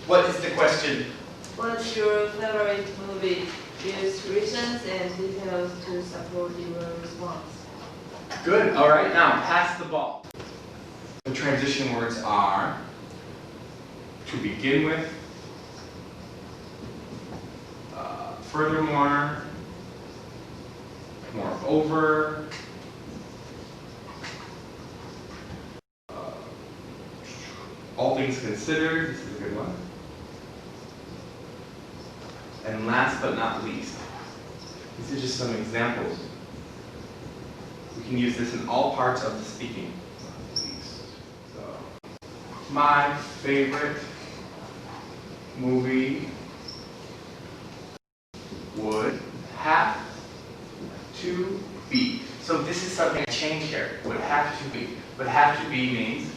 What is the question? What's your favorite movie? Use reasons and details to support your response. Good. All right. Now pass the ball. The transition words are to begin with, furthermore, moreover, all things considered. This is a good one. And last but not least, these are just some examples. We can use this in all parts of the speaking. So, my favorite movie would have to be. So this is something I changed here. Would have to be. Would have to be means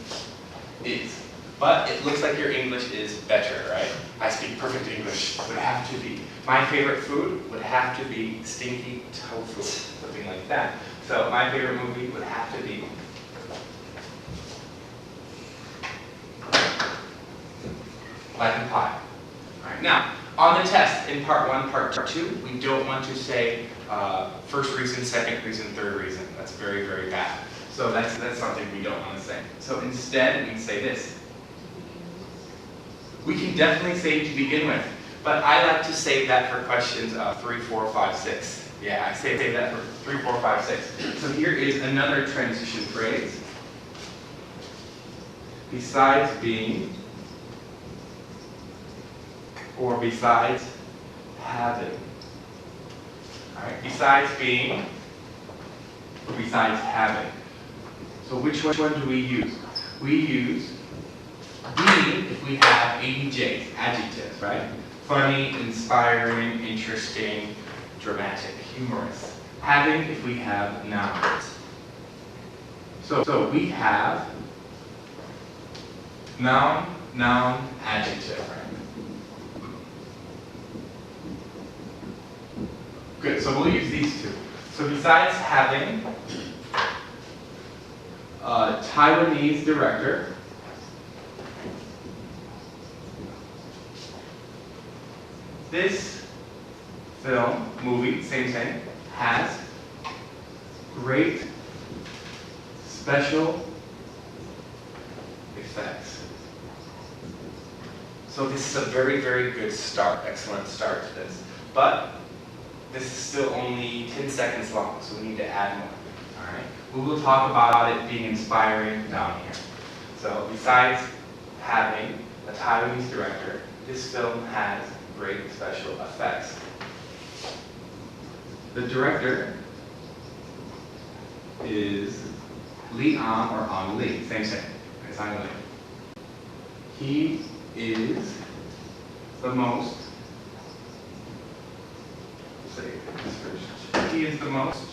is. But it looks like your English is better, right? I speak perfect English. Would have to be. My favorite food would have to be stinky tofu, something like that. So my favorite movie would have to be Life and Pie. All right. Now, on the test in part 1, part 2, we don't want to say first reason, second reason, third reason. That's very, very bad. So that's something we don't want to say. So instead, we say this. We can definitely say to begin with, but I like to save that for questions 3, 4, 5, 6. Yeah, I save that for 3, 4, 5, 6. So here is another transition phrase. Besides being, or besides having. All right, besides being, or besides having. So which one do we use? We use being if we have ADJs, adjectives, right? Funny, inspiring, interesting, dramatic, humorous. Having if we have nouns. So we have noun, noun, adjective, right? Good, so we'll use these two. So besides having a Taiwanese director, this film, movie, same thing, has great special effects. So this is a very, very good start, excellent start to this. But this is still only 10 seconds long, so we need to add more. All right? We will talk about it being inspiring down here. So besides having a Taiwanese director, this film has great special effects. The director is Li Ang or Ang Li, same thing. It's Ang Li. He is the most, he is the most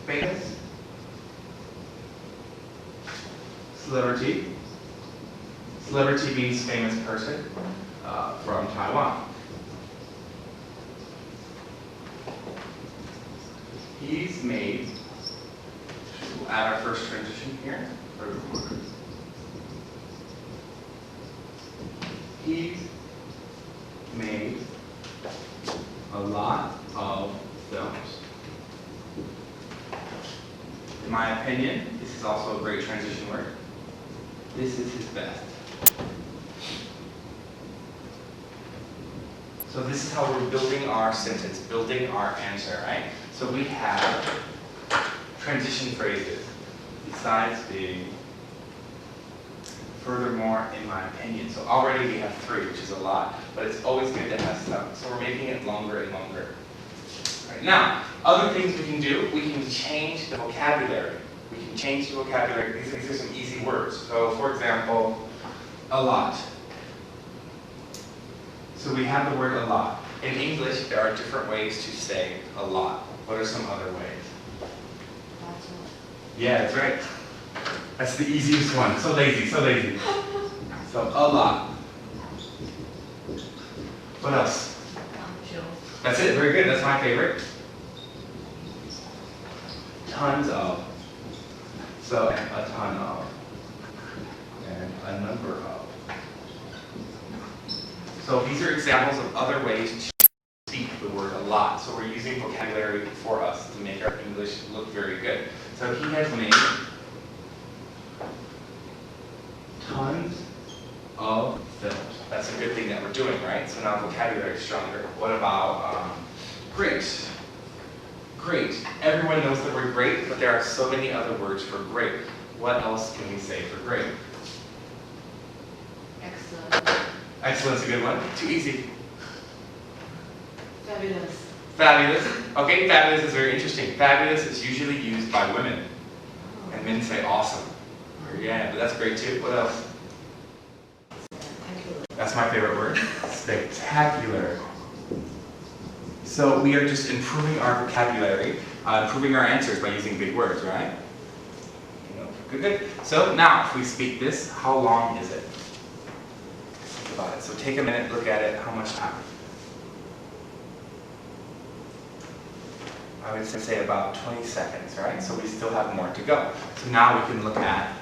famous celebrity. Celebrity means famous person from Taiwan. He's made, we'll add our first transition here. He's made a lot of films. In my opinion, this is also a great transition word. This is his best. So this is how we're building our sentence, building our answer, right? So we have transition phrases, besides being, furthermore, in my opinion. So already we have 3, which is a lot, but it's always good to have some. So we're making it longer and longer. All right, now, other things we can do, we can change the vocabulary. We can change the vocabulary. These are some easy words. So for example, a lot. So we have the word a lot. In English, there are different ways to say a lot. What are some other ways? Yeah, that's right. That's the easiest one. So lazy, so lazy. So a lot. What else? That's it, very good. That's my favorite. Tons of. So a ton of. And a number of. So these are examples of other ways to speak the word a lot. So we're using vocabulary for us to make our English look very good. So he has made tons of films. That's a good thing that we're doing, right? So now vocabulary is stronger. What about great? Great. Everyone knows the word great, but there are so many other words for great. What else can we say for great? Excellent. Excellent's a good one. Too easy. Fabulous. Fabulous. Okay, fabulous is very interesting. Fabulous is usually used by women. And men say awesome. Yeah, but that's great too. What else? Spectacular. That's my favorite word. Spectacular. So we are just improving our vocabulary, improving our answers by using big words, right? Good, good. So now, if we speak this, how long is it? Think about it. So take a minute, look at it. How much time? I would say about 20 seconds, right? So we still have more to go. So now we can look at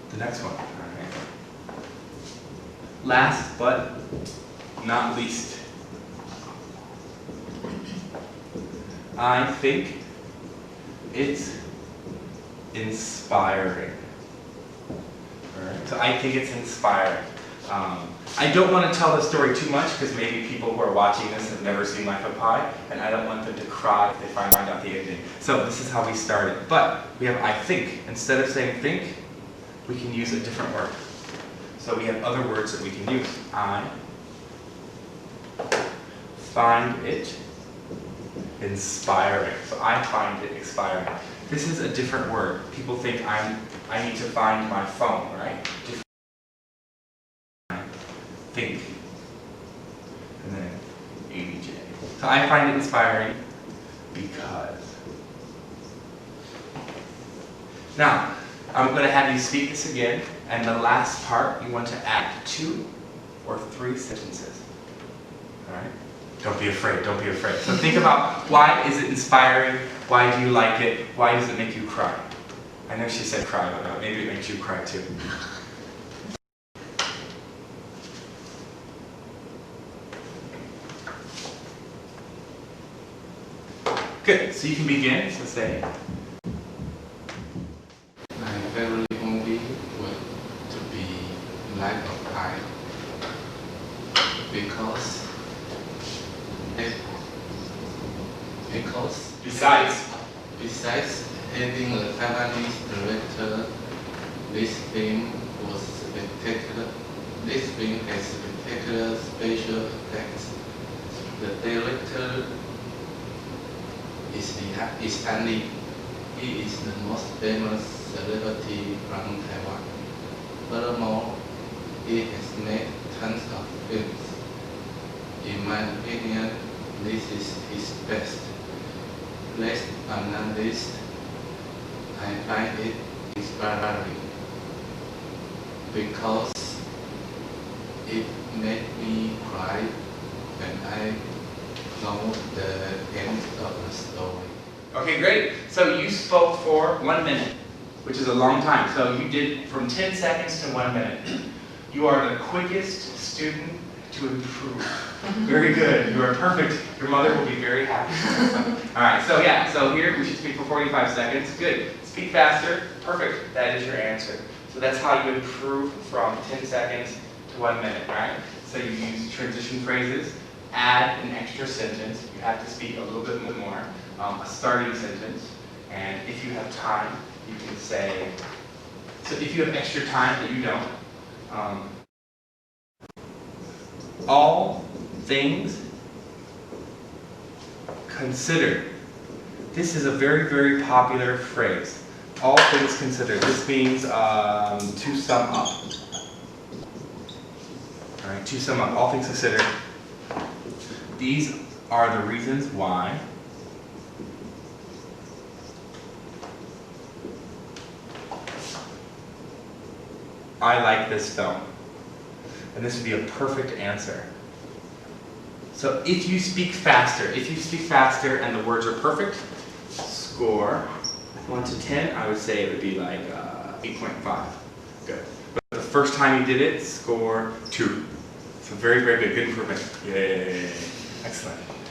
the next one. All right. Last but not least. I think it's inspiring. All right. So I think it's inspiring. I don't want to tell the story too much because maybe people who are watching this have never seen Life of Pi, and I don't want them to cry if they find out the ending. So this is how we started. But we have I think. Instead of saying think, we can use a different word. So we have other words that we can use. I find it inspiring. So I find it inspiring. This is a different word. People think I need to find my phone, right? Think. And then ABJ. So I find it inspiring because. Now, I'm going to have you speak this again, and the last part you want to add 2 or 3 sentences. Alright? Don't be afraid, don't be afraid. So think about why is it inspiring? Why do you like it? Why does it make you cry? I know she said cry, but maybe it makes you cry too. Good, so you can begin, so say. My favorite movie would to be Life of Pi because besides having a Taiwanese director, this film was spectacular. This film has spectacular special effects. The director is Stanley. He is the most famous celebrity from Taiwan. Furthermore, he has made tons of films. In my opinion, this is his best. Last but not least, I find it inspiring because it made me cry when I know the end of the story. Okay, great. So you spoke for 1 minute, which is a long time. So you did from 10 seconds to 1 minute. You are the quickest student to improve. Very good. You are perfect. Your mother will be very happy. All right, so yeah, so here we should speak for 45 seconds. Good. Speak faster. Perfect. That is your answer. So that's how you improve from 10 seconds to 1 minute, right? So you use transition phrases, add an extra sentence. You have to speak a little bit more, a starting sentence. And if you have time, you can say, so if you have extra time that you don't, all things considered. This is a very, very popular phrase. All things considered. This means to sum up. All right, to sum up, all things considered. These are the reasons why I like this film. And this would be a perfect answer. So if you speak faster and the words are perfect, score 1 to 10, I would say it would be like 8.5. Good. But the first time you did it, score 2. So very, very good. Good improvement. Yay. Excellent.